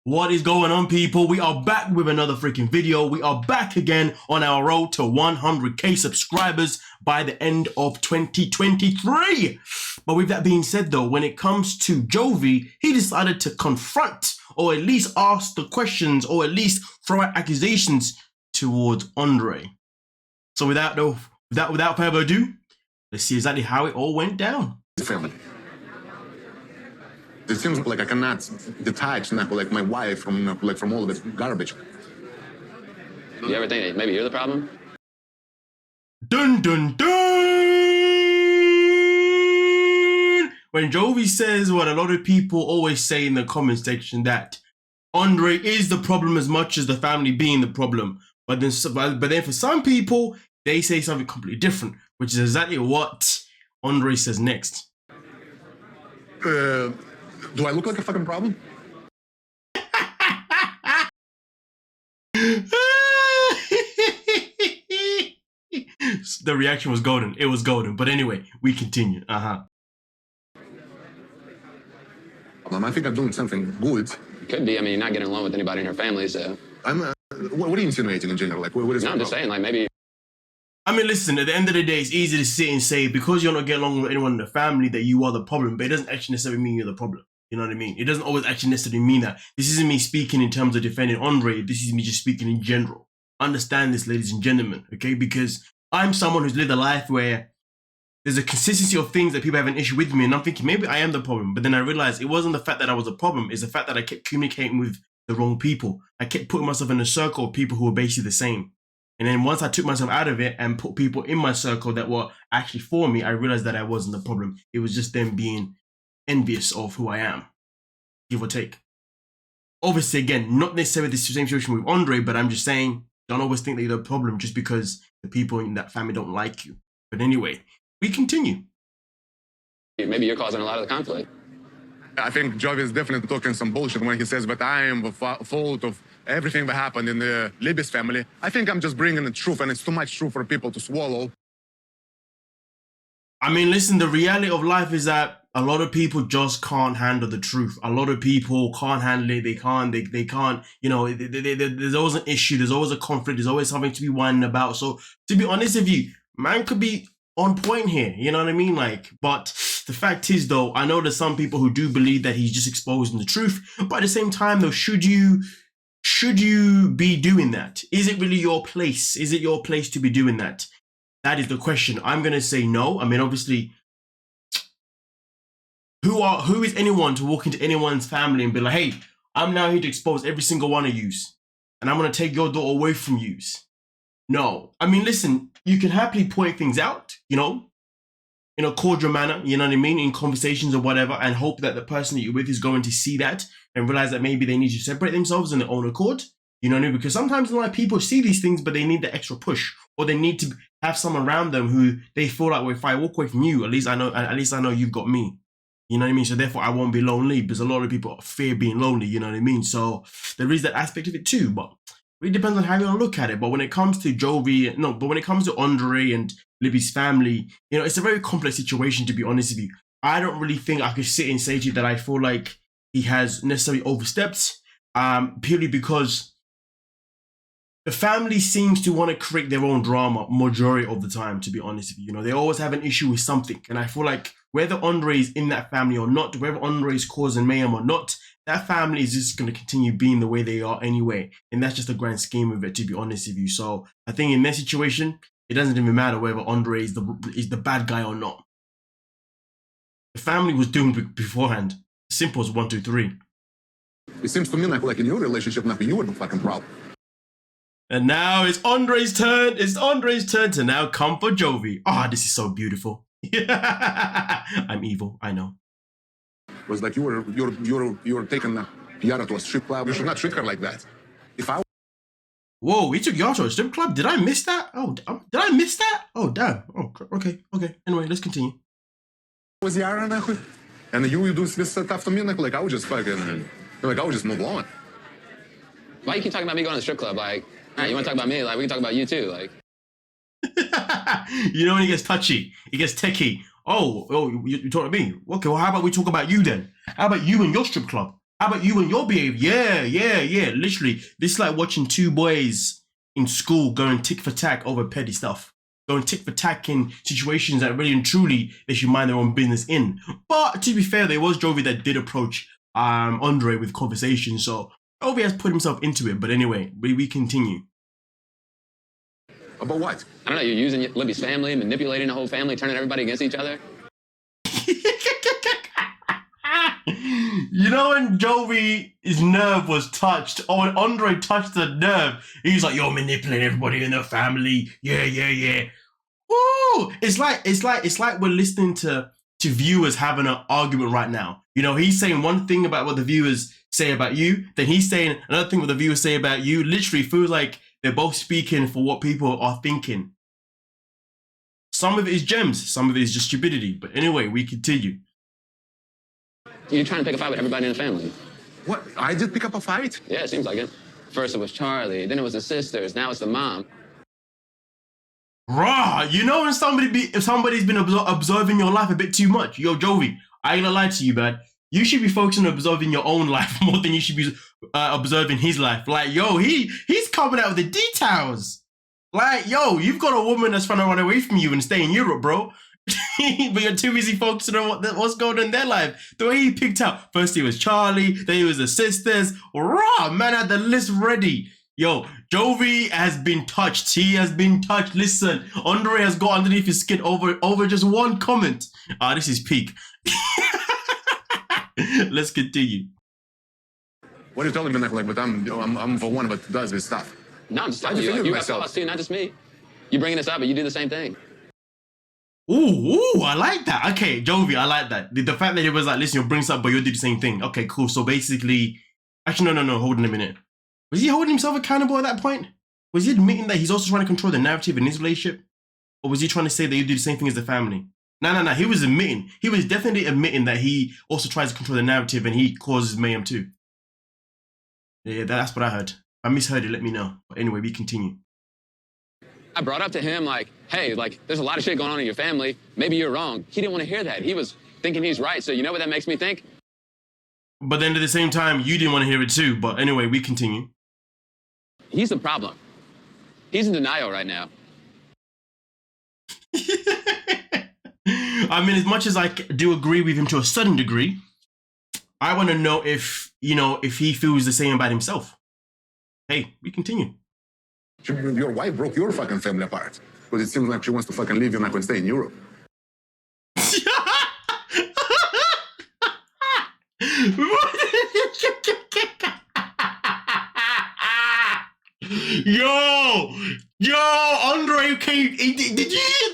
What is going on, people? We are back with another freaking video. We are back again on our road to 100k subscribers by the end of 2023. But with that being said though, when it comes to Jovi, he decided to confront or at least ask the questions or at least throw out accusations towards Andrei. So without further ado, let's see exactly how it all went down. Family. It seems like I cannot detach like my wife from all of this garbage. Do you ever think that maybe you're the problem? Dun dun dun! When Jovi says what a lot of people always say in the comment section, that Andrei is the problem as much as the family being the problem, but then for some people they say something completely different, which is exactly what Andrei says next. Do I look like a fucking problem? The reaction was golden. It was golden. But anyway, we continue. I think I'm doing something good. Could be. I mean, you're not getting along with anybody in your family, so. What are you insinuating in general? Like, what is? No, I'm just saying, like, maybe. I mean, listen, at the end of the day, it's easy to sit and say because you're not getting along with anyone in the family that you are the problem, but it doesn't actually necessarily mean you're the problem. You know what I mean? It doesn't always actually necessarily mean that. This isn't me speaking in terms of defending Andrei. This is me just speaking in general. Understand this, ladies and gentlemen, okay? Because I'm someone who's lived a life where there's a consistency of things that people have an issue with me, and I'm thinking maybe I am the problem. But then I realized it wasn't the fact that I was a problem. It's the fact that I kept communicating with the wrong people. I kept putting myself in a circle of people who were basically the same. And then once I took myself out of it and put people in my circle that were actually for me, I realized that I wasn't the problem. It was just them being envious of who I am, give or take. Obviously, again, not necessarily the same situation with Andrei, but I'm just saying, don't always think that you're the problem just because the people in that family don't like you. But anyway, we continue. Maybe you're causing a lot of the conflict. I think Jovi is definitely talking some bullshit when he says that I am the fault of everything that happened in the Libby's family. I think I'm just bringing the truth, and it's too much truth for people to swallow. I mean, listen, the reality of life is that a lot of people just can't handle the truth. A lot of people can't handle it. They can't, you know, there's always an issue. There's always a conflict. There's always something to be whining about. So to be honest with you, man could be on point here. You know what I mean? Like, but the fact is though, I know there's some people who do believe that he's just exposing the truth. But at the same time though, should you be doing that? Is it really your place? Is it your place to be doing that? That is the question. I'm going to say no. I mean, obviously, who is anyone to walk into anyone's family and be like, hey, I'm now here to expose every single one of yous, and I'm going to take your daughter away from yous? No. I mean, listen, you can happily point things out, you know, in a cordial manner, you know what I mean, in conversations or whatever, and hope that the person that you're with is going to see that and realize that maybe they need to separate themselves in their own accord. You know what I mean? Because sometimes in life people see these things, but they need the extra push, or they need to have someone around them who they feel like, well, if I walk away from you, at least I know you've got me. You know what I mean? So therefore I won't be lonely, because a lot of people fear being lonely, you know what I mean? So there is that aspect of it too, but it really depends on how you want to look at it. But when it comes to when it comes to Andrei and Libby's family, you know, it's a very complex situation, to be honest with you. I don't really think I could sit and say to you that I feel like he has necessarily overstepped, purely because the family seems to want to create their own drama majority of the time, to be honest with you. You know, they always have an issue with something. And I feel like whether Andrei is in that family or not, whether Andrei is causing mayhem or not, that family is just going to continue being the way they are anyway. And that's just the grand scheme of it, to be honest with you. So I think in that situation, it doesn't even matter whether Andrei is the bad guy or not. The family was doomed beforehand. Simple as 1, 2, 3. It seems to me like in your relationship, you were the fucking problem. And now it's Andrei's turn. It's Andrei's turn to now come for Jovi. Ah, this is so beautiful. I'm evil, I know. It was like you were taking Yara to a strip club. You should not treat her like that. If I Whoa, he took Yara to a strip club? Did I miss that? Oh, did I miss that? Oh, damn. Oh, okay. Anyway, let's continue. Was Yara, and you do this stuff to me, like I would just fucking, like I would just move on. Why you keep talking about me going to the strip club? Like, all right, you want to talk about me? Like, we can talk about you too. Like, you know when he gets touchy, he gets techie. Oh, you talk to me. Okay, well, how about we talk about you then? How about you and your strip club? How about you and your behavior? Yeah. Literally, this is like watching two boys in school going tick for tack over petty stuff. Going tick for tack in situations that really and truly they should mind their own business in. But to be fair, there was Jovi that did approach Andrei with conversation, so Jovi has put himself into it. But anyway, we continue. About what? I don't know, you're using Libby's family, manipulating the whole family, turning everybody against each other. You know when Jovi's nerve was touched, or when Andrei touched the nerve, he's like, "You're manipulating everybody in the family." Yeah. Woo! It's like we're listening to viewers having an argument right now. You know, he's saying one thing about what the viewers say about you, then he's saying another thing what the viewers say about you. Literally feels like they're both speaking for what people are thinking. Some of it is gems, some of it is just stupidity. But anyway, we continue. You're trying to pick a fight with everybody in the family. What? I did pick up a fight? Yeah, it seems like it. First it was Charlie, then it was the sisters, now it's the mom. Raw, you know when somebody's been observing your life a bit too much. Yo, Jovi, I ain't gonna lie to you, man. You should be focusing on observing your own life more than you should be observing his life. Like, yo, he's coming out with the details. Like, yo, you've got a woman that's trying to run away from you and stay in Europe, bro. But you're too busy focusing on what's going on in their life. The way he picked out, first he was Charlie, then he was the sisters. Raw, man had the list ready. Yo, Jovi has been touched. He has been touched. Listen, Andrei has got underneath his skin over just one comment. This is peak. Let's continue. What are you telling me, like, but I'm the one that does this stuff. No, I'm just telling you, like, you have flaws too, not just me. You bringing this up, but you do the same thing. Ooh, I like that. Okay, Jovi, I like that. The fact that he was like, listen, you'll bring this up, but you'll do the same thing. Okay, cool. So basically, actually, no, hold on a minute. Was he holding himself accountable at that point? Was he admitting that he's also trying to control the narrative in his relationship? Or was he trying to say that you do the same thing as the family? No. He was admitting. He was definitely admitting that he also tries to control the narrative and he causes mayhem too. Yeah, that's what I heard. If I misheard it, let me know. But anyway, we continue. I brought up to him, like, hey, like, there's a lot of shit going on in your family. Maybe you're wrong. He didn't want to hear that. He was thinking he's right. So you know what that makes me think? But then at the same time, you didn't want to hear it too. But anyway, we continue. He's the problem. He's in denial right now. I mean, as much as I do agree with him to a certain degree, I want to know if he feels the same about himself. Hey, we continue. Your wife broke your fucking family apart. Because it seems like she wants to fucking leave you and I can stay in Europe. Yo, Andrei came. Did you?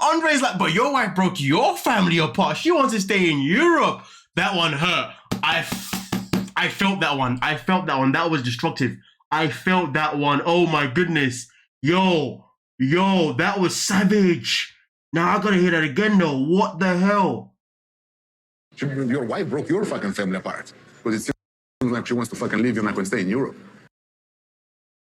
Andrei's like, but your wife broke your family apart. She wants to stay in Europe. That one hurt. I felt that one. That was destructive. I felt that one. Oh my goodness. Yo, that was savage. Now I gotta hear that again though. What the hell? Your wife broke your fucking family apart. Because it seems like she wants to fucking leave you and I can stay in Europe.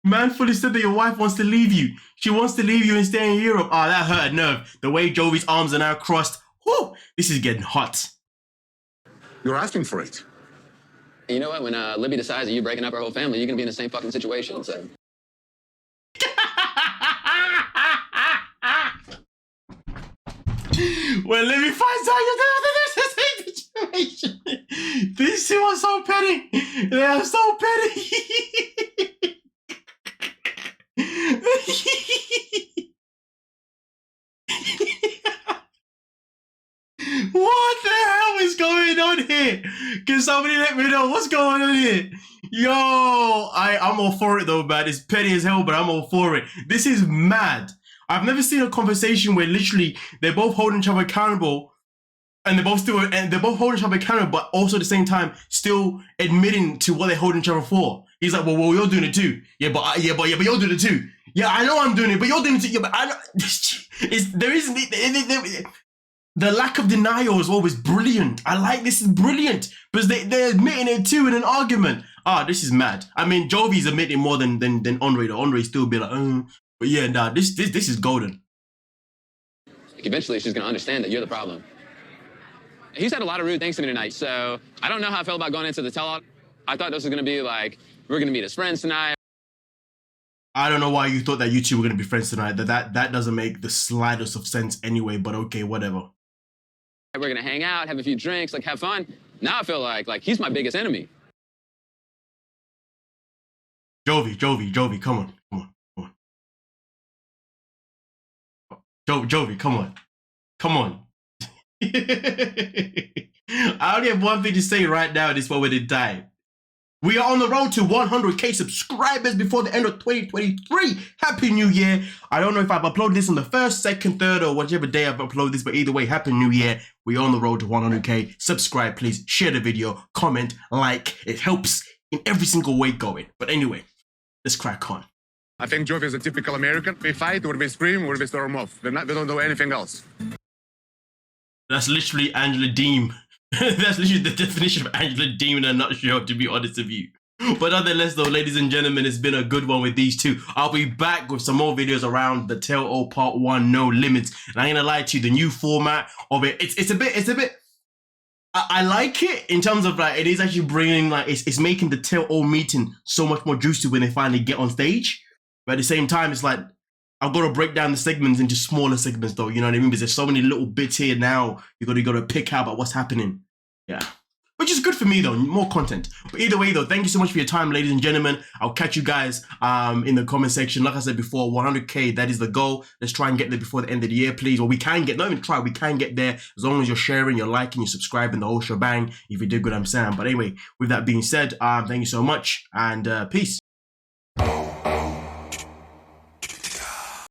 Man fully said that your wife wants to leave you. She wants to leave you and stay in Europe. That hurt a nerve. The way Jovi's arms are now crossed. Whew, this is getting hot. You're asking for it. You know what? When Libby decides that you're breaking up her whole family, you're going to be in the same fucking situation. So. Well, Libby finds out you're in the same situation. These two are so petty. They are so petty. What the hell is going on here? Can somebody let me know what's going on here? Yo, I'm all for it though, man. It's petty as hell, but I'm all for it. This is mad. I've never seen a conversation where literally they're both holding each other accountable, and they're both holding each other accountable, but also at the same time still admitting to what they're holding each other for. He's like, well, you're doing it too. But you're doing it too. Yeah, I know I'm doing it, but you're doing it too. Yeah, but I know. The lack of denial is always brilliant. I like this is brilliant because they're admitting it too in an argument. This is mad. I mean, Jovi's admitting more than Andrei. Andrei still be like, but yeah, nah, this is golden. Eventually, she's gonna understand that you're the problem. He said a lot of rude things to me tonight, so I don't know how I felt about going into the tell-all. I thought this was gonna be like, we're gonna meet as friends tonight. I don't know why you thought that you two were gonna be friends tonight. That doesn't make the slightest of sense anyway. But okay, whatever. We're gonna hang out, have a few drinks, like have fun. Now I feel like he's my biggest enemy. Jovi, come on. Jovi, come on. I only have one thing to say right now at this moment in time. We are on the road to 100k subscribers before the end of 2023. Happy New Year. I don't know if I've uploaded this on the 1st, 2nd, 3rd, or whichever day I've uploaded this, but either way, Happy New Year. We are on the road to 100k. Subscribe, please. Share the video, comment, like. It helps in every single way going. But anyway, let's crack on. I think Jovi is a typical American. We fight, or we scream, or we storm off. They don't do anything else. That's literally Angela Deem. That's literally the definition of Angela Deem in a nutshell, to be honest with you. But nonetheless, though, ladies and gentlemen, it's been a good one with these two. I'll be back with some more videos around the Tell-All Part 1, No Limits. And I ain't gonna lie to you, the new format of it, it's a bit... I like it in terms of like, it is actually bringing, like, it's making the Tell-All meeting so much more juicy when they finally get on stage. But at the same time, it's like, I've got to break down the segments into smaller segments, though. You know what I mean? Because there's so many little bits here now. You got to pick out about what's happening. Yeah, which is good for me though. More content. But either way though, thank you so much for your time, ladies and gentlemen. I'll catch you guys in the comment section. Like I said before, 100k. That is the goal. Let's try and get there before the end of the year, please. Or we can get. Not even try. We can get there as long as you're sharing, you're liking, you're subscribing, the whole shebang. If you did good, I'm saying. But anyway, with that being said, thank you so much and peace.